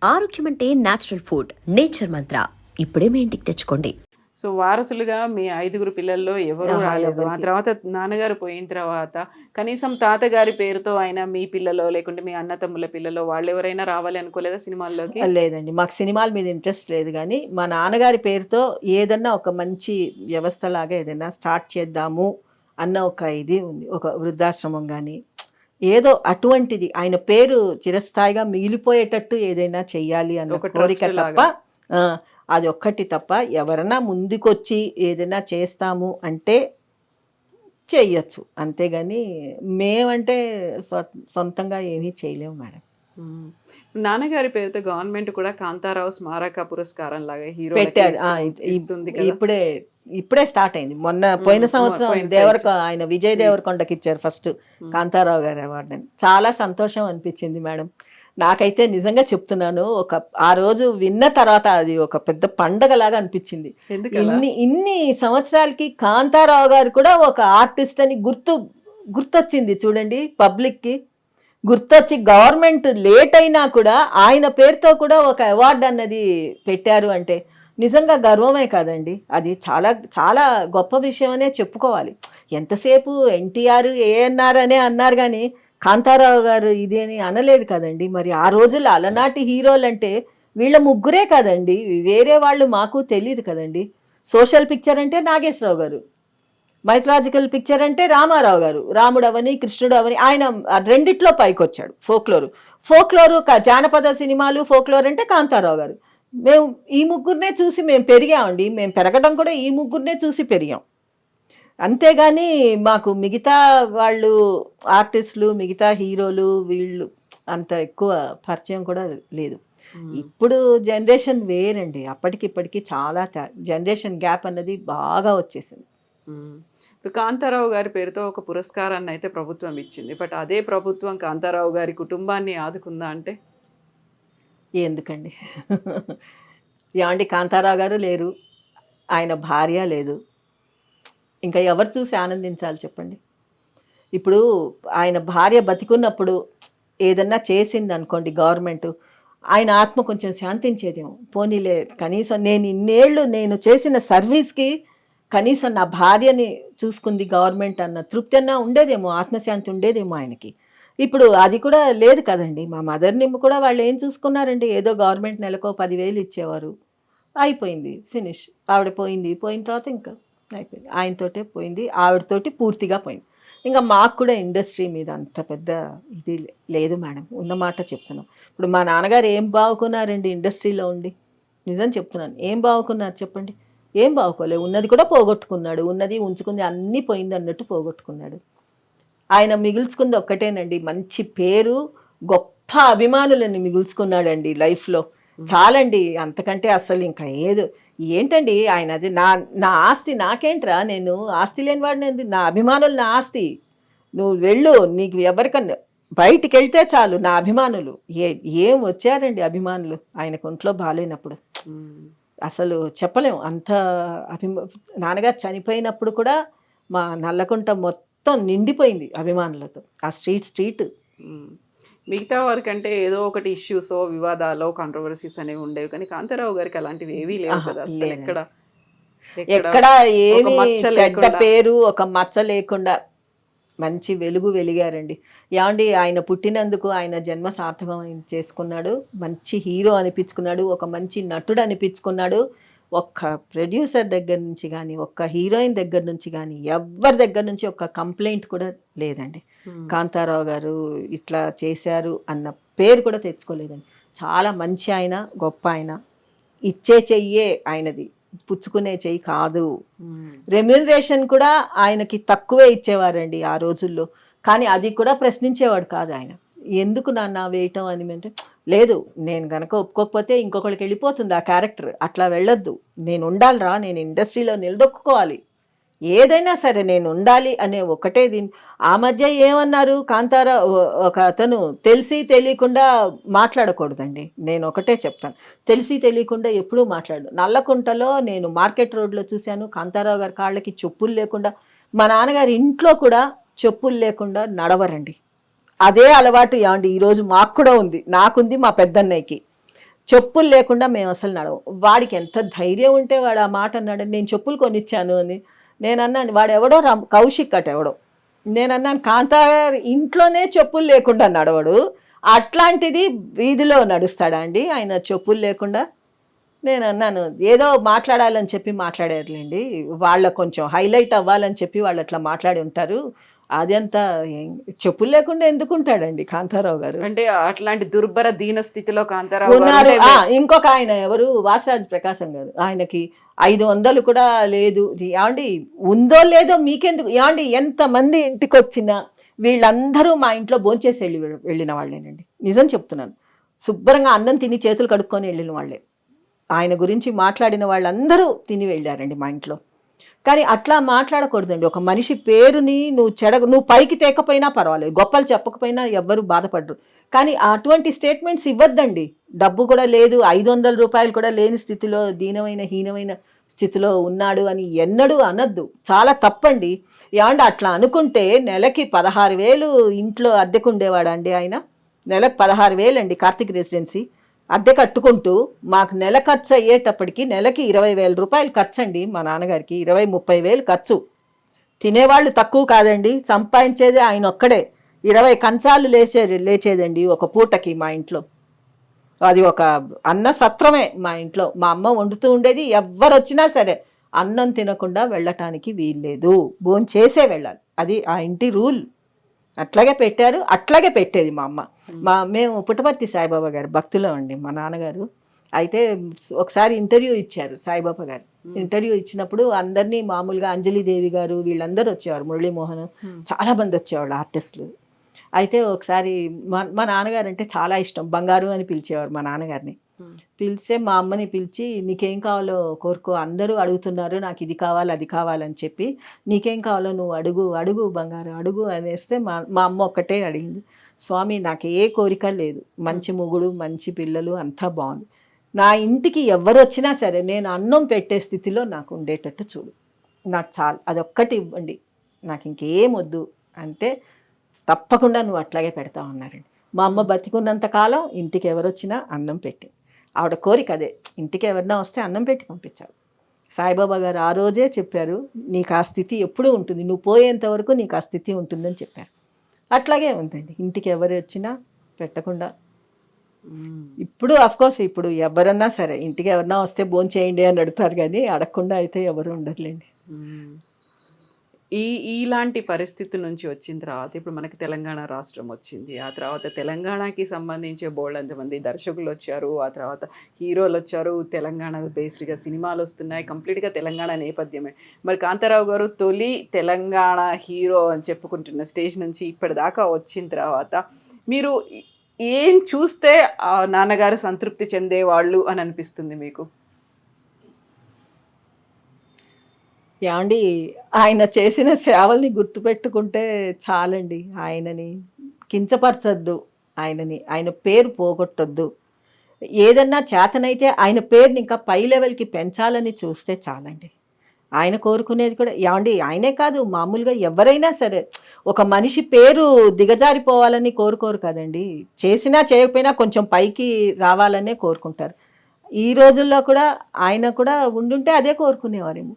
ఆరోగ్యం అంటే natural food, nature మంత్ర. ఇప్పుడే మీ ఇంటికి తెచ్చుకోండి. సో వారసులుగా మీ 5గురు పిల్లల్లో ఎవరూ రాలేదు. ఆ తర్వాత నాన్నగారు పోయిన తర్వాత కనీసం తాతగారి పేరుతో అయినా మీ పిల్లలో, లేకుంటే మీ అన్నతమ్ముల పిల్లలో వాళ్ళెవరైనా రావాలి అనుకోలేదా సినిమాల్లోకి? లేదండి. మాకు సినిమాల మీద ఇంట్రెస్ట్ లేదు గానీ, మా నాన్నగారి పేరుతో ఏదన్నా ఒక మంచి వ్యవస్థలాగా ఏదైనా స్టార్ట్ చేద్దాము అన్న ఒక ఇది ఉంది. ఒక వృద్ధాశ్రమం గానీ, ఏదో అటువంటిది ఆయన పేరు చిరస్థాయిగా మిగిలిపోయేటట్టు ఏదైనా చెయ్యాలి అన్న ఒక కోరిక ట్రస్ట్ తప్ప లాగా. ఆ! అది ఒక్కటి తప్ప ఎవరన్నా ముందుకొచ్చి ఏదైనా చేస్తాము అంటే చెయ్యొచ్చు. అంతేగాని మేమంటే సొంతంగా ఏమీ చేయలేము మేడం. హ్మ్. నాన్నగారి పేరుతో గవర్నమెంట్ కూడా కాంతారావు స్మారక పురస్కారం లాగా హీరోలకి పెట్టారు. ఇస్తుంది కదా! ఇప్పుడే స్టార్ట్ అయింది. పోయిన సంవత్సరం పోయిన సంవత్సరం. ఆయన విజయ్ దేవరకొండకి ఇచ్చారు ఫస్ట్ కాంతారావు గారి అవార్డుని. చాలా సంతోషం అనిపించింది మేడం. నాకైతే నిజంగా చెప్తున్నాను, ఆ రోజు విన్న తర్వాత అది ఒక పెద్ద పండగలాగా అనిపించింది. ఎందుకలా? ఇన్ని సంవత్సరాలకి కాంతారావు గారు కూడా ఒక ఆర్టిస్ట్ అని గుర్తొచ్చింది చూడండి పబ్లిక్కి. గుర్తొచ్చి గవర్నమెంట్ లేట్ అయినా కూడా ఆయన పేరుతో కూడా ఒక అవార్డు అన్నది పెట్టారు అంటే నిజంగా గర్వమే కాదండి. అది చాలా చాలా గొప్ప విషయం అనే చెప్పుకోవాలి. ఎంతసేపు ఎన్టీఆర్ ఏఎన్ఆర్ అనే అన్నారు కానీ కాంతారావు గారు ఇది అని అనలేదు కదండి. మరి ఆ రోజుల్లో అలనాటి హీరోలు అంటే వీళ్ళ ముగ్గురే కదండి, వేరే వాళ్ళు మాకు తెలియదు కదండి. సోషల్ పిక్చర్ అంటే నాగేశ్వరరావు గారు, మైథలాజికల్ పిక్చర్ అంటే రామారావు గారు, రాముడు అవని కృష్ణుడు అవని ఆయన రెండిట్లో పైకి వచ్చాడు. ఫోక్లోరు జానపద సినిమాలు ఫోక్లోర్ అంటే కాంతారావు గారు. మేము ఈ ముగ్గురినే చూసి మేము పెరిగామండి. మేము పెరగడం కూడా ఈ ముగ్గురినే చూసి పెరిగాం. అంతేగాని మాకు మిగతా వాళ్ళు ఆర్టిస్టులు, మిగతా హీరోలు వీళ్ళు అంత ఎక్కువ పరిచయం కూడా లేదు. ఇప్పుడు జనరేషన్ వేరండి. అప్పటికి ఇప్పటికి చాలా జనరేషన్ గ్యాప్ అన్నది బాగా వచ్చేసింది. ఇప్పుడు కాంతారావు గారి పేరుతో ఒక పురస్కారాన్ని అయితే ప్రభుత్వం ఇచ్చింది. బట్ అదే ప్రభుత్వం కాంతారావు గారి కుటుంబాన్ని ఆదుకుందా అంటే? ఎందుకండి? ఏమండి, కాంతారావు గారు లేరు, ఆయన భార్య లేదు, ఇంకా ఎవరు చూసి ఆనందించాలి చెప్పండి? ఇప్పుడు ఆయన భార్య బతికున్నప్పుడు ఏదన్నా చేసింది అనుకోండి గవర్నమెంట్, ఆయన ఆత్మ కొంచెం శాంతించేదేమో. పోనీలే, కనీసం నేను ఇన్నేళ్ళు నేను చేసిన సర్వీస్కి కనీసం నా భార్యని చూసుకుంది గవర్నమెంట్ అన్న తృప్తి అన్నా ఉండేదేమో, ఆత్మశాంతి ఉండేదేమో ఆయనకి. ఇప్పుడు అది కూడా లేదు కదండి. మా మదర్ని కూడా వాళ్ళు ఏం చూసుకున్నారండి? ఏదో గవర్నమెంట్ నెలకో 10,000 ఇచ్చేవారు, అయిపోయింది, ఫినిష్. ఆవిడ పోయిన తర్వాత ఇంకా అయిపోయింది. ఆయనతోటే పోయింది, ఆవిడతోటి పూర్తిగా పోయింది. ఇంకా మాకు కూడా ఇండస్ట్రీ మీద అంత పెద్ద ఇది లేదు మేడం, ఉన్నమాట చెప్తున్నాం. ఇప్పుడు మా నాన్నగారు ఏం బాగుకున్నారండి ఇండస్ట్రీలో ఉండి? నిజం చెప్తున్నాను, ఏం బాగుకున్నారు చెప్పండి? ఏం బాగుకోలేదు. ఉన్నది కూడా పోగొట్టుకున్నాడు, ఉన్నది ఉంచుకుంది అన్నీ పోయింది అన్నట్టు పోగొట్టుకున్నాడు. ఆయన మిగుల్చుకుంది ఒక్కటేనండి, మంచి పేరు, గొప్ప అభిమానులని మిగుల్చుకున్నాడండి లైఫ్లో. చాలండి, అంతకంటే అసలు ఇంకా ఏంటండి ఆయన అది నా ఆస్తి నాకేంట్రా, నేను ఆస్తి లేనివాడిని, నా అభిమానులు నా ఆస్తి. నువ్వు వెళ్ళు, నీకు ఎవరికన్నా బయటికి వెళ్తే చాలు నా అభిమానులు. ఏం వచ్చారండి అభిమానులు ఆయనకు ఒంట్లో బాగాలేనప్పుడు? అసలు చెప్పలేం అంత నాన్నగారు చనిపోయినప్పుడు కూడా మా నల్లకుంట మొత్తం నిండిపోయింది అభిమానులతో. ఆ స్ట్రీట్ మిగతా వారికంటే ఏదో ఒకటి ఇష్యూసో, వివాదాలో, కాంట్రవర్సీస్ అనేవి ఉండేవి, కానీ కాంతారావు గారికి అలాంటివి ఏవీ లేవు కదా అసలు. ఎక్కడ ఏమి చెడ్డ పేరు, ఒక మచ్చ లేకుండా మంచి వెలుగు వెలిగారండి. ఏమండి, ఆయన పుట్టినందుకు ఆయన జన్మ సార్థకం చేసుకున్నాడు, మంచి హీరో అనిపించుకున్నాడు, ఒక మంచి నటుడు అనిపించుకున్నాడు. ఒక్క ప్రొడ్యూసర్ దగ్గర నుంచి కానీ, ఒక్క హీరోయిన్ దగ్గర నుంచి కానీ, ఎవరి దగ్గర నుంచి ఒక్క కంప్లైంట్ కూడా లేదండి. కాంతారావు గారు ఇట్లా చేశారు అన్న పేరు కూడా తెచ్చుకోలేదండి. చాలా మంచి ఆయన, గొప్ప ఆయన. ఇచ్చే చెయ్యే ఆయనది, పుచ్చుకునే చెయ్యి కాదు. రెమ్యూనరేషన్ కూడా ఆయనకి తక్కువే ఇచ్చేవారండి ఆ రోజుల్లో, కానీ అది కూడా ప్రశ్నించేవాడు కాదు ఆయన. ఎందుకు నాన్న వేయటం అని అంటే, లేదు నేను గనక ఒప్పుకోకపోతే ఇంకొకరికి వెళ్ళిపోతుంది ఆ క్యారెక్టర్, అట్లా వెళ్ళొద్దు, నేను ఉండాలిరా, నేను ఇండస్ట్రీలో నిలదొక్కుకోవాలి, ఏదైనా సరే నేను ఉండాలి అనే ఒకటే దీని. ఆ మధ్య ఏమన్నారు కాంతారావు, ఒక అతను తెలిసి తెలియకుండా మాట్లాడకూడదండి. నేను ఒకటే చెప్తాను, తెలిసి తెలియకుండా ఎప్పుడూ మాట్లాడు. నల్లకుంటలో నేను మార్కెట్ రోడ్లో చూశాను, కాంతారావు గారి కాళ్ళకి చెప్పులు లేకుండా, మా నాన్నగారి ఇంట్లో కూడా చెప్పులు లేకుండా నడవరండి. అదే అలవాటు ఏమండి ఈరోజు మాకు కూడా ఉంది, నాకుంది, మా పెద్దన్నయ్యకి. చెప్పులు లేకుండా మేము అసలు నడవం. వాడికి ఎంత ధైర్యం ఉంటే వాడు ఆ మాట అన్నాడు. నేను చెప్పులు కొనిచ్చాను అని నేను అన్నాను. వాడు ఎవడో కౌశిక్ అట ఎవడో. నేను అన్నాను కాంతాగారు ఇంట్లోనే చెప్పులు లేకుండా నడవడు, అట్లాంటిది వీధిలో నడుస్తాడా అండి ఆయన చెప్పులు లేకుండా? నేను అన్నాను ఏదో మాట్లాడాలని చెప్పి మాట్లాడారులేండి, వాళ్ళ కొంచెం హైలైట్ అవ్వాలని చెప్పి వాళ్ళు అట్లా మాట్లాడి ఉంటారు, అదంతా చెప్పులు లేకుండా ఎందుకుంటాడండి కాంతారావు గారు. అంటే అట్లాంటి దుర్భర దీన స్థితిలో కాంతారావు ఉన్నారు. ఇంకొక ఆయన ఎవరు, వాసరాజు ప్రకాశం గారు, ఆయనకి 500 కూడా లేదు. ఏమండి ఉందో లేదో మీకెందుకు ఏమండి, ఎంతమంది ఇంటికి వచ్చినా వీళ్ళందరూ మా ఇంట్లో భోంచేసి వెళ్ళిన వాళ్ళేనండి, నిజం చెప్తున్నాను. శుభ్రంగా అన్నం తిని చేతులు కడుక్కొని వెళ్ళిన వాళ్ళే. ఆయన గురించి మాట్లాడిన వాళ్ళందరూ తిని వెళ్ళారండి మా ఇంట్లో. కానీ అట్లా మాట్లాడకూడదండి. ఒక మనిషి పేరుని నువ్వు పైకి తేకపోయినా పర్వాలేదు, గొప్పలు చెప్పకపోయినా ఎవ్వరు బాధపడరు. కానీ అటువంటి స్టేట్మెంట్స్ ఇవ్వద్దండి. డబ్బు కూడా లేదు, 500 రూపాయలు కూడా లేని స్థితిలో, హీనమైన స్థితిలో ఉన్నాడు అని ఎన్నడూ అనద్దు, చాలా తప్పండి. ఏమంటే అట్లా అనుకుంటే నెలకి 16,000 ఇంట్లో అద్దెకు ఉండేవాడండి ఆయన. నెలకు 16,000 అండి కార్తిక్ రెసిడెన్సీ అద్దె కట్టుకుంటూ. మాకు నెల ఖర్చు అయ్యేటప్పటికి నెలకి 20,000 రూపాయలు ఖర్చు అండి. మా నాన్నగారికి 20-30 ఖర్చు. తినేవాళ్ళు తక్కువ కాదండి, సంపాదించేది ఆయన ఒక్కడే. 20 కంచాలు లేచేదండి ఒక పూటకి మా ఇంట్లో. అది ఒక అన్న సత్రమే మా ఇంట్లో. మా అమ్మ వండుతూ ఉండేది. ఎవ్వరు వచ్చినా సరే అన్నం తినకుండా వెళ్ళటానికి వీల్లేదు, భోంచేసే వెళ్ళాలి. అది ఆ ఇంటి రూల్. అట్లాగే పెట్టారు, అట్లాగే పెట్టేది మా అమ్మ. మేము పుట్టపర్తి సాయిబాబా గారు భక్తులం అండి మా నాన్నగారు. అయితే ఒకసారి ఇంటర్వ్యూ ఇచ్చారు సాయిబాబా గారు. ఇంటర్వ్యూ ఇచ్చినప్పుడు అందరినీ మామూలుగా అంజలిదేవి గారు వీళ్ళందరూ వచ్చేవారు, మురళీమోహన్ చాలా మంది వచ్చేవాళ్ళు ఆర్టిస్టులు. అయితే ఒకసారి మా నాన్నగారు అంటే చాలా ఇష్టం, బంగారు అని పిలిచేవారు మా నాన్నగారిని. పిలిస్తే మా అమ్మని పిలిచి నీకేం కావాలో కోరుకో, అందరూ అడుగుతున్నారు నాకు ఇది కావాలి అది కావాలని చెప్పి, నీకేం కావాలో నువ్వు అడుగు అడుగు బంగారు అడుగు అనేస్తే మా అమ్మ ఒక్కటే అడిగింది, స్వామి నాకు ఏ కోరిక లేదు, మంచి మొగుడు మంచి పిల్లలు అంతా బాగుంది, నా ఇంటికి ఎవరు వచ్చినా సరే నేను అన్నం పెట్టే స్థితిలో నాకు ఉండేటట్టు చూడు, నాకు చాలు, అదొక్కటి ఇవ్వండి, నాకు ఇంకేం వద్దు అంటే తప్పకుండా నువ్వు అట్లాగే పెడతావు అన్నారండి. మా అమ్మ బతికున్నంత కాలం ఇంటికి ఎవరు వచ్చినా అన్నం పెట్టి, ఆవిడ కోరిక అదే, ఇంటికి ఎవరన్నా వస్తే అన్నం పెట్టి పంపించాలి. సాయిబాబా గారు ఆ రోజే చెప్పారు, నీకు ఆ స్థితి ఎప్పుడూ ఉంటుంది, నువ్వు పోయేంత వరకు నీకు ఆ స్థితి ఉంటుందని చెప్పారు. అట్లాగే ఉందండి, ఇంటికి ఎవరు వచ్చినా పెట్టకుండా. ఇప్పుడు అఫ్కోర్స్ ఇప్పుడు ఎవరన్నా సరే ఇంటికి ఎవరన్నా వస్తే భోంచేయండి అని అడుగుతారు, కానీ అడగకుండా అయితే ఎవరు ఉండర్లేండి. ఇలాంటి పరిస్థితి నుంచి వచ్చిన తర్వాత ఇప్పుడు మనకి తెలంగాణ రాష్ట్రం వచ్చింది. ఆ తర్వాత తెలంగాణకి సంబంధించి బోల్డంతమంది దర్శకులు వచ్చారు, ఆ తర్వాత హీరోలు వచ్చారు, తెలంగాణ బేస్డ్గా సినిమాలు వస్తున్నాయి, కంప్లీట్గా తెలంగాణ నేపథ్యమే. మరి కాంతారావు గారు తొలి తెలంగాణ హీరో అని చెప్పుకుంటున్న స్టేజ్ నుంచి ఇప్పటిదాకా వచ్చిన తర్వాత మీరు ఏం చూస్తే నాన్నగారు సంతృప్తి చెందేవాళ్ళు అని అనిపిస్తుంది మీకు? ఏమండి ఆయన చేసిన సేవల్ని గుర్తుపెట్టుకుంటే చాలండి. ఆయనని కించపరచొద్దు, ఆయన పేరు పోగొట్టొద్దు. ఏదన్నా చేతనైతే ఆయన పేరుని ఇంకా పై లెవెల్కి పెంచాలని చూస్తే చాలండి. ఆయన కోరుకునేది కూడా ఏమండి, ఆయనే కాదు మామూలుగా ఎవరైనా సరే ఒక మనిషి పేరు దిగజారిపోవాలని కోరుకోరు కదండి. చేసినా చేయకపోయినా కొంచెం పైకి రావాలనే కోరుకుంటారు. ఈ రోజుల్లో కూడా ఆయన కూడా ఉండుంటే అదే కోరుకునేవారేమో.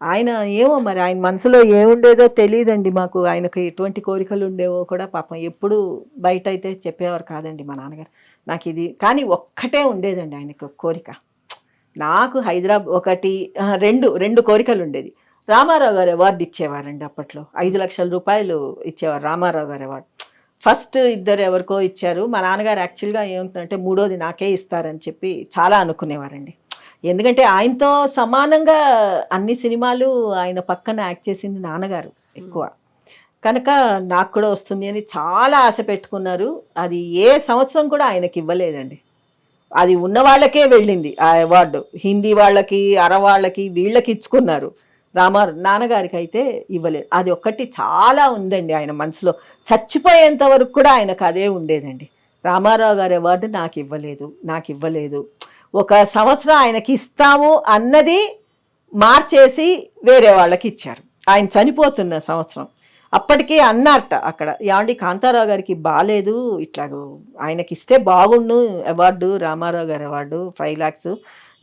ఆయన ఏమో మరి ఆయన మనసులో ఏముండేదో తెలియదండి మాకు. ఆయనకు ఎటువంటి కోరికలు ఉండేవో కూడా పాపం ఎప్పుడు బయట అయితే చెప్పేవారు కాదండి మా నాన్నగారు. నాకు ఇది కానీ ఒక్కటే ఉండేదండి ఆయనకు కోరిక, నాకు హైదరాబాద్ రెండు కోరికలు ఉండేది. రామారావు గారు అవార్డు ఇచ్చేవారండి అప్పట్లో, 5 లక్షల రూపాయలు ఇచ్చేవారు రామారావు గారు అవార్డు. ఫస్ట్ 2 ఎవరికో ఇచ్చారు. మా నాన్నగారు యాక్చువల్గా ఏమంటుందంటే 3వది నాకే ఇస్తారని చెప్పి చాలా అనుకునేవారండి. ఎందుకంటే ఆయనతో సమానంగా అన్ని సినిమాలు ఆయన పక్కన యాక్ట్ చేసింది నాన్నగారు ఎక్కువ కనుక నాకు కూడా వస్తుంది అని చాలా ఆశ పెట్టుకున్నారు. అది ఏ సంవత్సరం కూడా ఆయనకి ఇవ్వలేదండి, అది ఉన్న వాళ్ళకే వెళ్ళింది ఆ అవార్డు. హిందీ వాళ్ళకి, అరవాళ్ళకి, వీళ్ళకి ఇచ్చుకున్నారు. నాన్నగారికి అయితే ఇవ్వలేదు. అది ఒక్కటి చాలా ఉందండి ఆయన మనసులో, చచ్చిపోయేంత వరకు కూడా ఆయనకు అదే ఉండేదండి. రామారావు గారి అవార్డు నాకు ఇవ్వలేదు. ఒక సంవత్సరం ఆయనకి ఇస్తాము అన్నది మార్చేసి వేరే వాళ్ళకి ఇచ్చారు. ఆయన చనిపోతున్న సంవత్సరం అప్పటికే అన్నారట అక్కడ, యాండి కాంతారావు గారికి బాగాలేదు, ఇట్లా ఆయనకి ఇస్తే బాగుండు అవార్డు, రామారావు గారి అవార్డు 5 lakhs,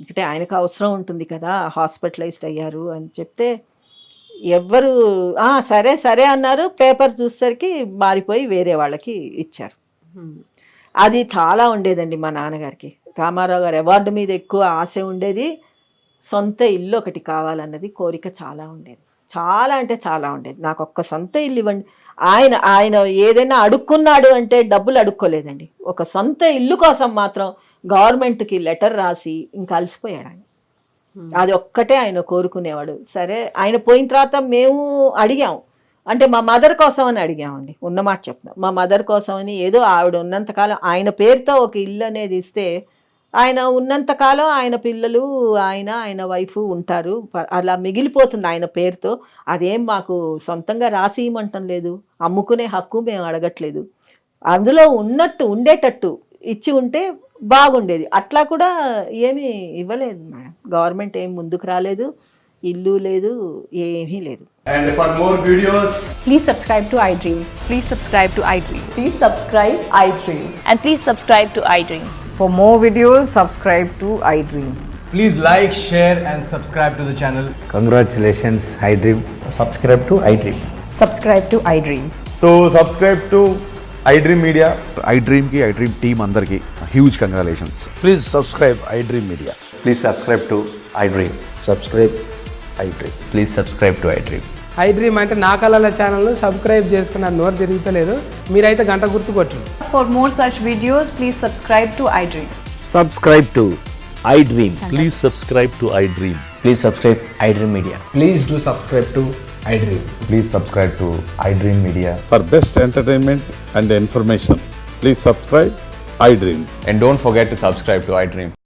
అంటే ఆయనకు అవసరం ఉంటుంది కదా, హాస్పిటలైజ్డ్ అయ్యారు అని చెప్తే ఎవ్వరు సరే సరే అన్నారు. పేపర్ చూసేసరికి మారిపోయి వేరే వాళ్ళకి ఇచ్చారు. అది చాలా ఉండేదండి మా నాన్నగారికి. రామారావు గారి అవార్డు మీద ఎక్కువ ఆశ ఉండేది, సొంత ఇల్లు ఒకటి కావాలన్నది కోరిక చాలా ఉండేది, చాలా అంటే చాలా ఉండేది. నాకు ఒక్క సొంత ఇల్లు ఇవ్వండి. ఆయన ఏదైనా అడుక్కున్నాడు అంటే డబ్బులు అడుక్కోలేదండి, ఒక సొంత ఇల్లు కోసం మాత్రం గవర్నమెంట్కి లెటర్ రాసి ఇంకా అలసిపోయాడు ఆయన. అది ఒక్కటే ఆయన కోరుకునేవాడు. సరే ఆయన పోయిన తర్వాత మేము అడిగాం, అంటే మా మదర్ కోసం అని అడిగామండి, ఉన్నమాట చెప్తాం. మా మదర్ కోసం అని ఏదో ఆవిడ ఉన్నంతకాలం ఆయన పేరుతో ఒక ఇల్లు అనేది ఇస్తే ఆయన ఉన్నంతకాలం ఆయన పిల్లలు ఆయన వైఫ్ ఉంటారు, అలా మిగిలిపోతుంది ఆయన పేరుతో. అదేం మాకు సొంతంగా రాసి ఇవ్వమంటం లేదు, అమ్ముకునే హక్కు మేము అడగట్లేదు. అందులో ఉన్నట్టు ఉండేటట్టు ఇచ్చి ఉంటే బాగుండేది. అట్లా కూడా ఏమీ ఇవ్వలేదు మేడం, గవర్నమెంట్ ఏం ముందుకు రాలేదు, ఇల్లు లేదు, ఏమీ లేదు. And for more videos, Please subscribe to iDream. Please subscribe to iDream. Please subscribe iDream. And please subscribe to iDream. For more videos, subscribe to iDream. please like, share and subscribe to the channel. Congratulations, iDream. subscribe to iDream. Subscribe to iDream. So subscribe to iDream Media. iDream ki iDream team andarki huge congratulations. Please subscribe iDream Media. Please subscribe to iDream. Subscribe iDream. Please subscribe to iDream. iDream అంటే నా కళల channel subscribe చేసుకున్న నోరు తిరుగుతలేదు, మీరైతే గంట గుర్తు కొట్టండి. For more such videos, please subscribe to iDream. Subscribe to iDream. Please subscribe to iDream. Please subscribe iDream Media. Please do subscribe to iDream. Please subscribe to iDream Media. For best entertainment and information, please subscribe iDream. And don't forget to subscribe to iDream.